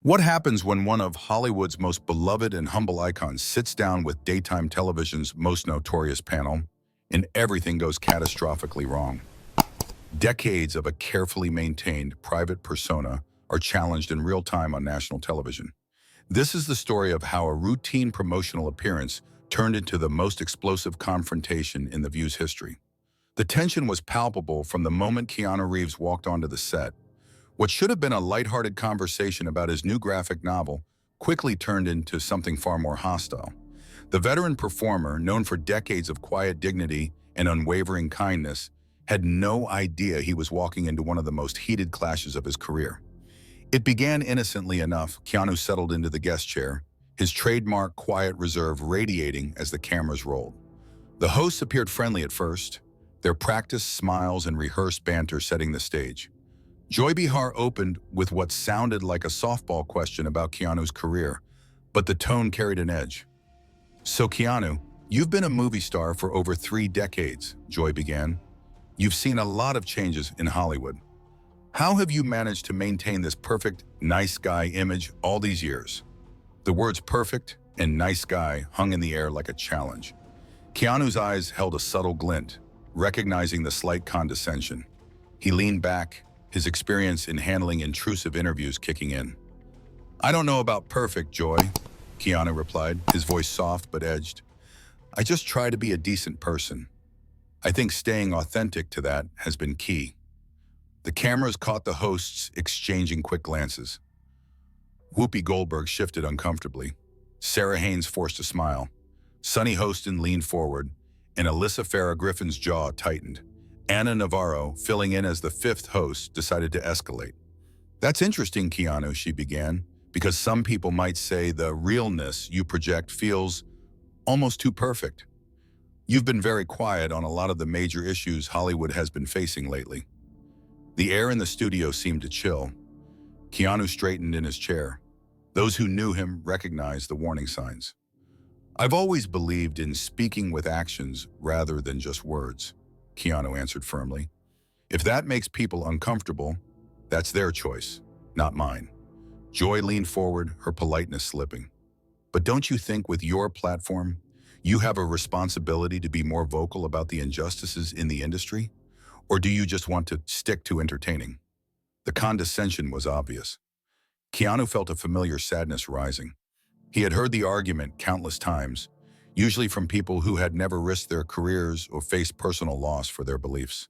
What happens when one of Hollywood's most beloved and humble icons sits down with daytime television's most notorious panel and everything goes catastrophically wrong? Decades of a carefully maintained private persona are challenged in real time on national television. This is the story of how a routine promotional appearance turned into the most explosive confrontation in The View's history. The tension was palpable from the moment Keanu Reeves walked onto the set. What should have been a lighthearted conversation about his new graphic novel quickly turned into something far more hostile. The veteran performer, known for decades of quiet dignity and unwavering kindness, had no idea he was walking into one of the most heated clashes of his career. It began innocently enough. Keanu settled into the guest chair, his trademark quiet reserve radiating as the cameras rolled. The hosts appeared friendly at first, their practiced smiles and rehearsed banter setting the stage. Joy Behar opened with what sounded like a softball question about Keanu's career, but the tone carried an edge. "So Keanu, you've been a movie star for over 3 decades," Joy began. "You've seen a lot of changes in Hollywood. How have you managed to maintain this perfect, nice guy image all these years?" The words perfect and nice guy hung in the air like a challenge. Keanu's eyes held a subtle glint, recognizing the slight condescension. He leaned back, his experience in handling intrusive interviews kicking in. "I don't know about perfect, Joy," Keanu replied, his voice soft but edged. "I just try to be a decent person. I think staying authentic to that has been key." The cameras caught the hosts exchanging quick glances. Whoopi Goldberg shifted uncomfortably. Sarah Haynes forced a smile. Sonny Hostin leaned forward, and Alyssa Farah Griffin's jaw tightened. Anna Navarro, filling in as the 5th host, decided to escalate. "That's interesting, Keanu," she began, "because some people might say the realness you project feels almost too perfect. You've been very quiet on a lot of the major issues Hollywood has been facing lately." The air in the studio seemed to chill. Keanu straightened in his chair. Those who knew him recognized the warning signs. "I've always believed in speaking with actions rather than just words," Keanu answered firmly. "If that makes people uncomfortable, that's their choice, not mine." Joy leaned forward, her politeness slipping. "But don't you think with your platform, you have a responsibility to be more vocal about the injustices in the industry? Or do you just want to stick to entertaining?" The condescension was obvious. Keanu felt a familiar sadness rising. He had heard the argument countless times, usually from people who had never risked their careers or faced personal loss for their beliefs.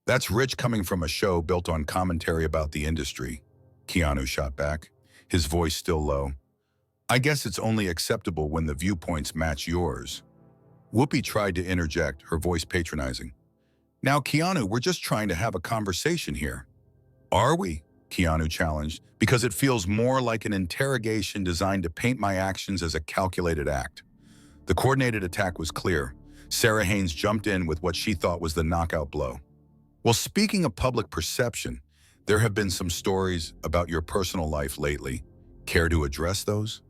"That's rich coming from a show built on commentary about the industry," Keanu shot back, his voice still low. "I guess it's only acceptable when the viewpoints match yours." Whoopi tried to interject, her voice patronizing. "Now, Keanu, we're just trying to have a conversation here." "Are we?" Keanu challenged, "because it feels more like an interrogation designed to paint my actions as a calculated act." The coordinated attack was clear. Sarah Haynes jumped in with what she thought was the knockout blow. "Well, speaking of public perception, there have been some stories about your personal life lately. Care to address those?"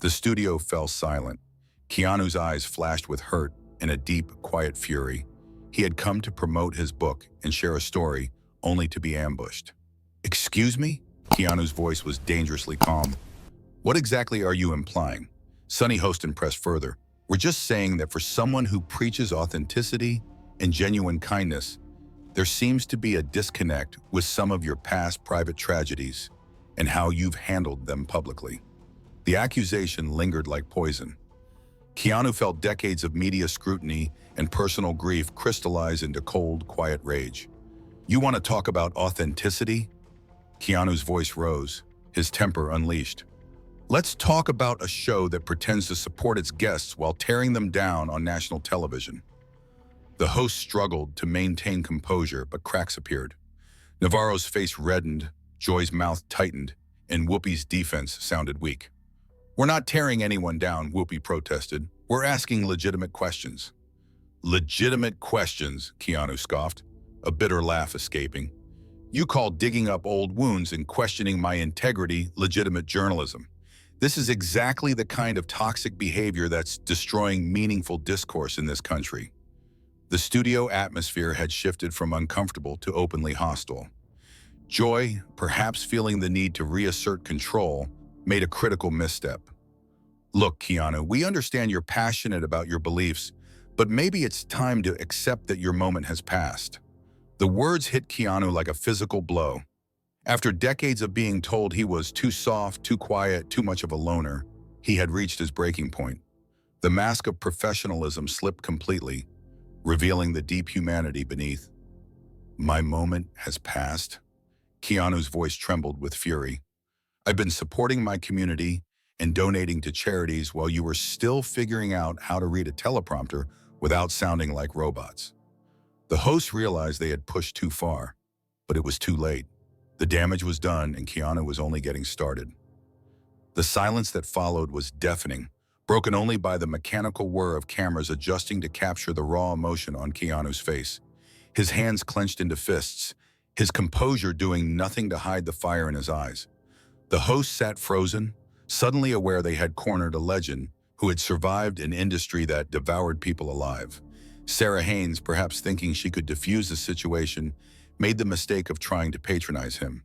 The studio fell silent. Keanu's eyes flashed with hurt and a deep, quiet fury. He had come to promote his book and share a story, only to be ambushed. "Excuse me?" Keanu's voice was dangerously calm. "What exactly are you implying?" Sonny Hostin pressed further. "We're just saying that for someone who preaches authenticity and genuine kindness, there seems to be a disconnect with some of your past private tragedies and how you've handled them publicly." The accusation lingered like poison. Keanu felt decades of media scrutiny and personal grief crystallize into cold, quiet rage. "You want to talk about authenticity?" Keanu's voice rose, his temper unleashed. "Let's talk about a show that pretends to support its guests while tearing them down on national television." The host struggled to maintain composure, but cracks appeared. Navarro's face reddened, Joy's mouth tightened, and Whoopi's defense sounded weak. "We're not tearing anyone down," Whoopi protested. "We're asking legitimate questions." "Legitimate questions," Keanu scoffed, a bitter laugh escaping. "You call digging up old wounds and questioning my integrity legitimate journalism. This is exactly the kind of toxic behavior that's destroying meaningful discourse in this country." The studio atmosphere had shifted from uncomfortable to openly hostile. Joy, perhaps feeling the need to reassert control, made a critical misstep. Look, Keanu, we understand you're passionate about your beliefs, but maybe it's time to accept that your moment has passed. The words hit Keanu like a physical blow. After decades of being told he was too soft, too quiet, too much of a loner, he had reached his breaking point. The mask of professionalism slipped completely, revealing the deep humanity beneath. My moment has passed. Keanu's voice trembled with fury. I've been supporting my community and donating to charities while you were still figuring out how to read a teleprompter without sounding like robots. The hosts realized they had pushed too far, but it was too late. The damage was done and Keanu was only getting started. The silence that followed was deafening, broken only by the mechanical whir of cameras adjusting to capture the raw emotion on Keanu's face. His hands clenched into fists, his composure doing nothing to hide the fire in his eyes. The host sat frozen, suddenly aware they had cornered a legend who had survived an industry that devoured people alive. Sarah Haynes, perhaps thinking she could defuse the situation, made the mistake of trying to patronize him.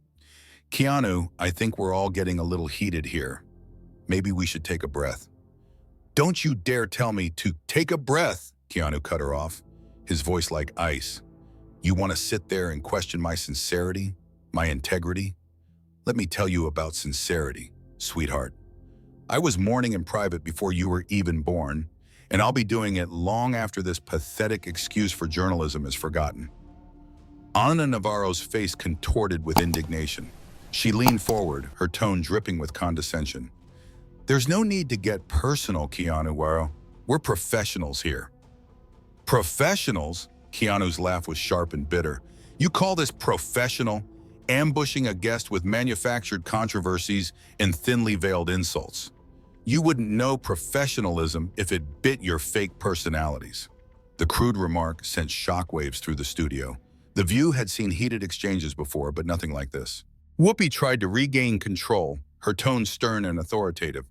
Keanu, I think we're all getting a little heated here. Maybe we should take a breath. Don't you dare tell me to take a breath, Keanu cut her off, his voice like ice. You want to sit there and question my sincerity, my integrity? Let me tell you about sincerity, sweetheart. I was mourning in private before you were even born, and I'll be doing it long after this pathetic excuse for journalism is forgotten. Ana Navarro's face contorted with indignation. She leaned forward, her tone dripping with condescension. There's no need to get personal, Keanu Waro. We're professionals here. Professionals? Keanu's laugh was sharp and bitter. You call this professional? Ambushing a guest with manufactured controversies and thinly veiled insults. You wouldn't know professionalism if it bit your fake personalities. The crude remark sent shockwaves through the studio. The View had seen heated exchanges before, but nothing like this. Whoopi tried to regain control, her tone stern and authoritative.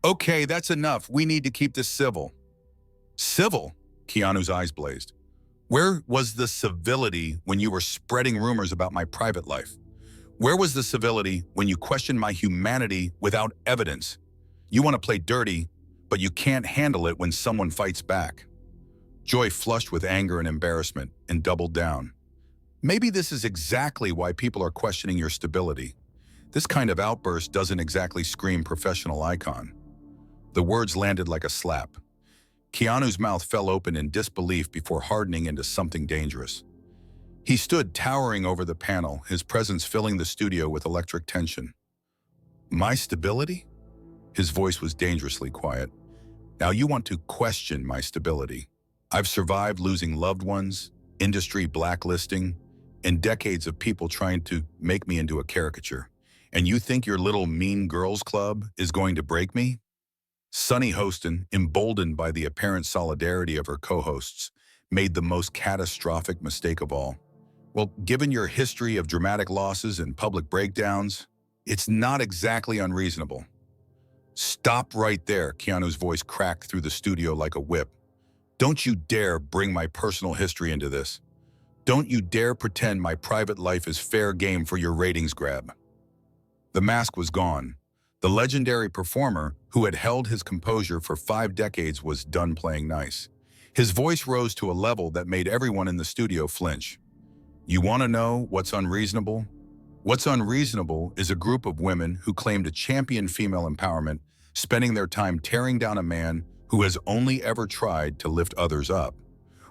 Okay, that's enough. We need to keep this civil. Civil? Keanu's eyes blazed. Where was the civility when you were spreading rumors about my private life? Where was the civility when you questioned my humanity without evidence? You want to play dirty, but you can't handle it when someone fights back. Joy flushed with anger and embarrassment and doubled down. Maybe this is exactly why people are questioning your stability. This kind of outburst doesn't exactly scream professional icon. The words landed like a slap. Keanu's mouth fell open in disbelief before hardening into something dangerous. He stood towering over the panel, his presence filling the studio with electric tension. My stability? His voice was dangerously quiet. Now you want to question my stability. I've survived losing loved ones, industry blacklisting, and decades of people trying to make me into a caricature. And you think your little mean girls club is going to break me? Sunny Hostin, emboldened by the apparent solidarity of her co-hosts, made the most catastrophic mistake of all. Well, given your history of dramatic losses and public breakdowns, it's not exactly unreasonable. Stop right there, Keanu's voice cracked through the studio like a whip. Don't you dare bring my personal history into this. Don't you dare pretend my private life is fair game for your ratings grab. The mask was gone. The legendary performer, who had held his composure for 5 decades, was done playing nice. His voice rose to a level that made everyone in the studio flinch. You want to know what's unreasonable? What's unreasonable is a group of women who claim to champion female empowerment, spending their time tearing down a man who has only ever tried to lift others up.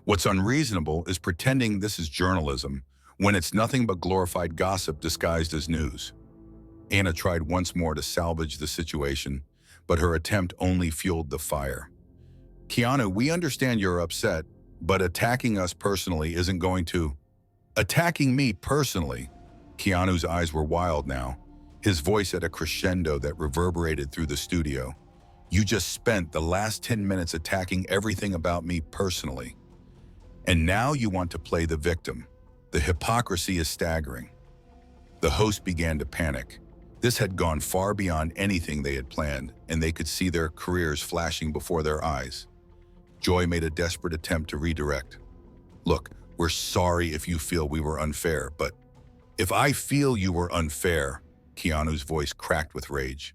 What's unreasonable is pretending this is journalism when it's nothing but glorified gossip disguised as news. Anna tried once more to salvage the situation, but her attempt only fueled the fire. Keanu, we understand you're upset, but attacking us personally isn't going to... Attacking me personally? Keanu's eyes were wild now, his voice at a crescendo that reverberated through the studio. You just spent the last 10 minutes attacking everything about me personally. And now you want to play the victim. The hypocrisy is staggering. The host began to panic. This had gone far beyond anything they had planned, and they could see their careers flashing before their eyes. Joy made a desperate attempt to redirect. Look, we're sorry if you feel we were unfair, but If I feel you were unfair, Keanu's voice cracked with rage.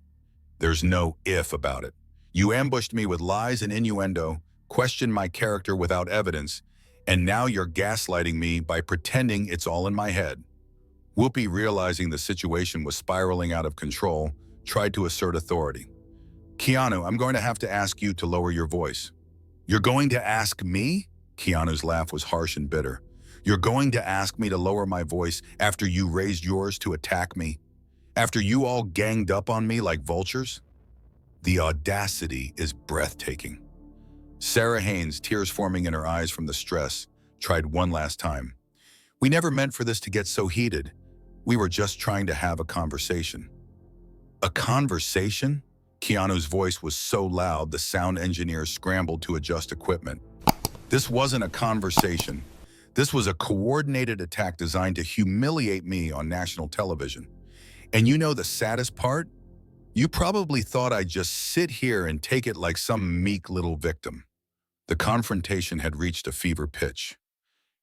There's no if about it. You ambushed me with lies and innuendo, questioned my character without evidence, and now you're gaslighting me by pretending it's all in my head. Whoopi, realizing the situation was spiraling out of control, tried to assert authority. Keanu, I'm going to have to ask you to lower your voice. You're going to ask me? Keanu's laugh was harsh and bitter. You're going to ask me to lower my voice after you raised yours to attack me? After you all ganged up on me like vultures? The audacity is breathtaking. Sarah Haynes, tears forming in her eyes from the stress, tried one last time. We never meant for this to get so heated. We were just trying to have a conversation. A conversation? Keanu's voice was so loud the sound engineer scrambled to adjust equipment. This wasn't a conversation. This was a coordinated attack designed to humiliate me on national television. And you know the saddest part? You probably thought I'd just sit here and take it like some meek little victim. The confrontation had reached a fever pitch.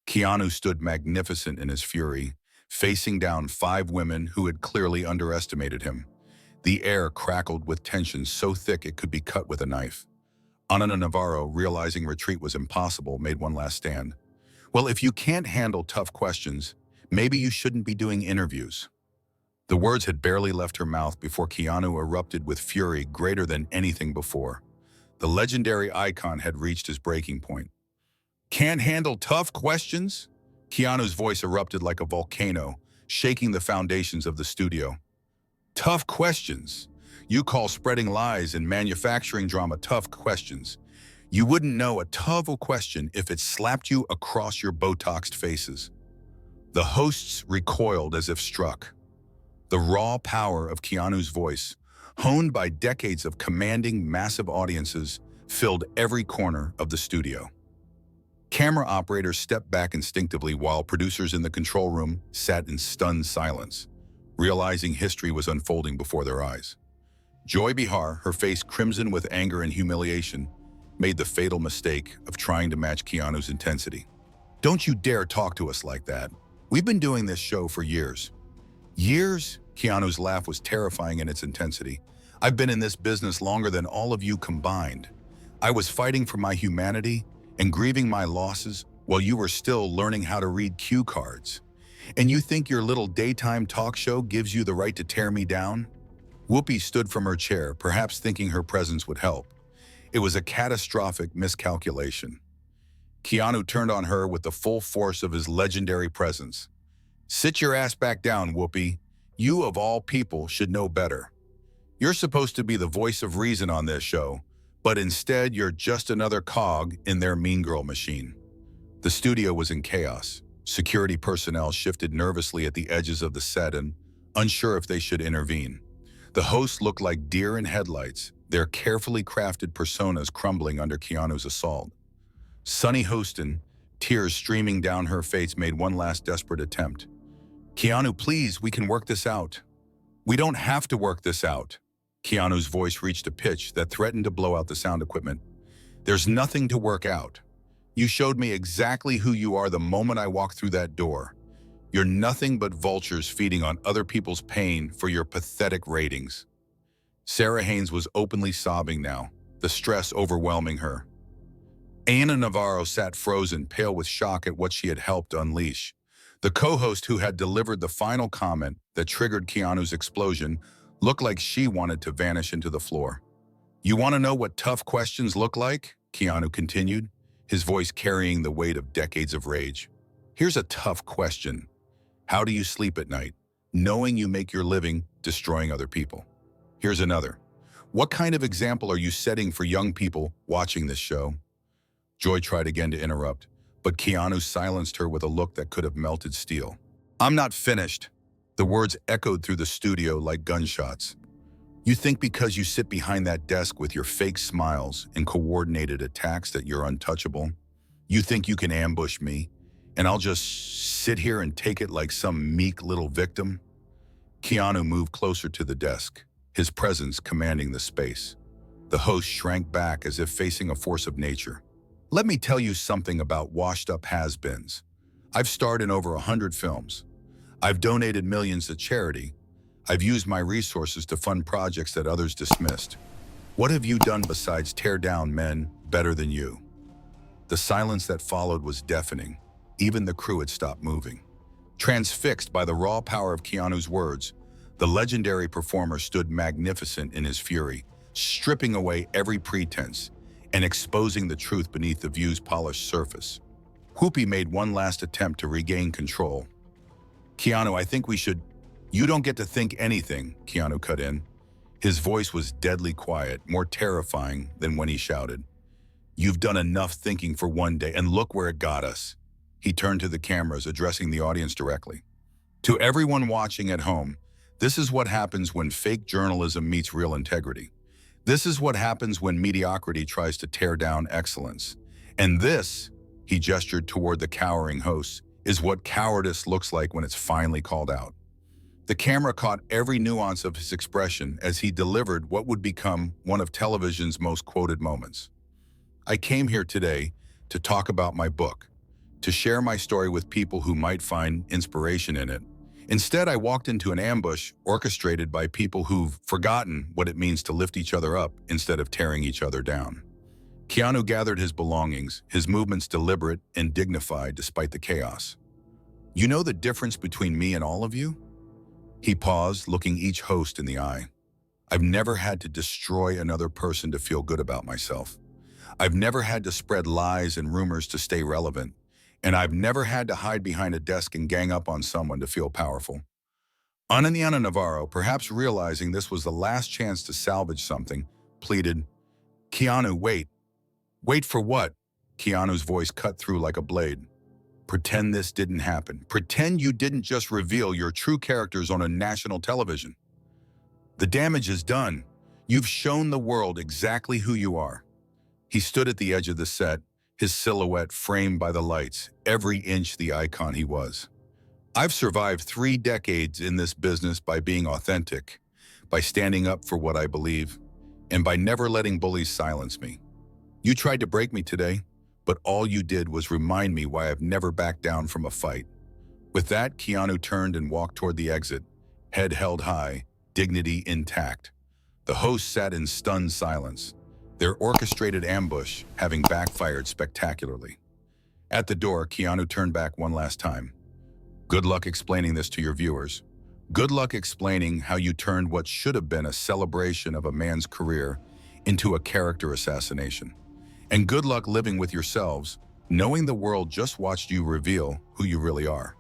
Keanu stood magnificent in his fury, facing down 5 women who had clearly underestimated him. The air crackled with tension so thick it could be cut with a knife. Ana Navarro, realizing retreat was impossible, made one last stand. Well, if you can't handle tough questions, maybe you shouldn't be doing interviews. The words had barely left her mouth before Keanu erupted with fury greater than anything before. The legendary icon had reached his breaking point. Can't handle tough questions? Keanu's voice erupted like a volcano, shaking the foundations of the studio. Tough questions? You call spreading lies and manufacturing drama tough questions. You wouldn't know a tough question if it slapped you across your Botoxed faces. The hosts recoiled as if struck. The raw power of Keanu's voice, honed by decades of commanding massive audiences, filled every corner of the studio. Camera operators stepped back instinctively while producers in the control room sat in stunned silence, realizing history was unfolding before their eyes. Joy Behar, her face crimson with anger and humiliation, made the fatal mistake of trying to match Keanu's intensity. Don't you dare talk to us like that. We've been doing this show for years. Years? Keanu's laugh was terrifying in its intensity. I've been in this business longer than all of you combined. I was fighting for my humanity and grieving my losses while you were still learning how to read cue cards. And you think your little daytime talk show gives you the right to tear me down? Whoopi stood from her chair, perhaps thinking her presence would help. It was a catastrophic miscalculation. Keanu turned on her with the full force of his legendary presence. Sit your ass back down, Whoopi. You, of all people, should know better. You're supposed to be the voice of reason on this show, but instead you're just another cog in their mean girl machine. The studio was in chaos. Security personnel shifted nervously at the edges of the set and unsure if they should intervene. The hosts looked like deer in headlights, their carefully crafted personas crumbling under Keanu's assault. Sunny Hostin, tears streaming down her face, made one last desperate attempt. Keanu, please, we can work this out. We don't have to work this out. Keanu's voice reached a pitch that threatened to blow out the sound equipment. There's nothing to work out. You showed me exactly who you are the moment I walked through that door. You're nothing but vultures feeding on other people's pain for your pathetic ratings. Sarah Haynes was openly sobbing now, the stress overwhelming her. Ana Navarro sat frozen, pale with shock at what she had helped unleash. The co-host who had delivered the final comment that triggered Keanu's explosion looked like she wanted to vanish into the floor. You want to know what tough questions look like? Keanu continued, his voice carrying the weight of decades of rage. Here's a tough question. How do you sleep at night, knowing you make your living destroying other people? Here's another. What kind of example are you setting for young people watching this show? Joy tried again to interrupt, but Keanu silenced her with a look that could have melted steel. I'm not finished. The words echoed through the studio like gunshots. You think because you sit behind that desk with your fake smiles and coordinated attacks that you're untouchable? You think you can ambush me, and I'll just sit here and take it like some meek little victim? Keanu moved closer to the desk, his presence commanding the space. The host shrank back as if facing a force of nature. Let me tell you something about washed-up has-beens. I've starred in over 100 films. I've donated millions to charity. I've used my resources to fund projects that others dismissed. What have you done besides tear down men better than you? The silence that followed was deafening. Even the crew had stopped moving. Transfixed by the raw power of Keanu's words, the legendary performer stood magnificent in his fury, stripping away every pretense and exposing the truth beneath the view's polished surface. Whoopi made one last attempt to regain control. "Keanu, I think we should—" "You don't get to think anything," Keanu cut in. His voice was deadly quiet, more terrifying than when he shouted. "You've done enough thinking for one day, and look where it got us." He turned to the cameras, addressing the audience directly. "To everyone watching at home, this is what happens when fake journalism meets real integrity. This is what happens when mediocrity tries to tear down excellence. And this," he gestured toward the cowering hosts, "is what cowardice looks like when it's finally called out." The camera caught every nuance of his expression as he delivered what would become one of television's most quoted moments. "I came here today to talk about my book, to share my story with people who might find inspiration in it. Instead, I walked into an ambush orchestrated by people who've forgotten what it means to lift each other up instead of tearing each other down." Keanu gathered his belongings, his movements deliberate and dignified despite the chaos. "You know the difference between me and all of you?" He paused, looking each host in the eye. "I've never had to destroy another person to feel good about myself. I've never had to spread lies and rumors to stay relevant. And I've never had to hide behind a desk and gang up on someone to feel powerful." Ananiana Navarro, perhaps realizing this was the last chance to salvage something, pleaded, "Keanu, wait." "Wait for what?" Keanu's voice cut through like a blade. "Pretend this didn't happen. Pretend you didn't just reveal your true characters on a national television. The damage is done. You've shown the world exactly who you are." He stood at the edge of the set, his silhouette framed by the lights, every inch the icon he was. "I've survived 3 decades in this business by being authentic, by standing up for what I believe, and by never letting bullies silence me. You tried to break me today, but all you did was remind me why I've never backed down from a fight." With that, Keanu turned and walked toward the exit, head held high, dignity intact. The hosts sat in stunned silence, their orchestrated ambush having backfired spectacularly. At the door, Keanu turned back one last time. "Good luck explaining this to your viewers. Good luck explaining how you turned what should have been a celebration of a man's career into a character assassination. And good luck living with yourselves, knowing the world just watched you reveal who you really are."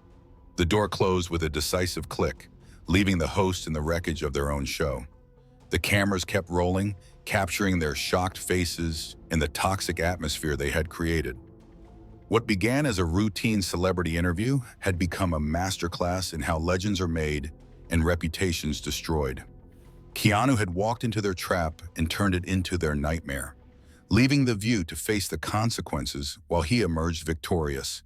The door closed with a decisive click, leaving the hosts in the wreckage of their own show. The cameras kept rolling, capturing their shocked faces and the toxic atmosphere they had created. What began as a routine celebrity interview had become a masterclass in how legends are made and reputations destroyed. Keanu had walked into their trap and turned it into their nightmare, leaving the view to face the consequences while he emerged victorious,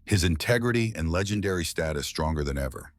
his integrity and legendary status stronger than ever.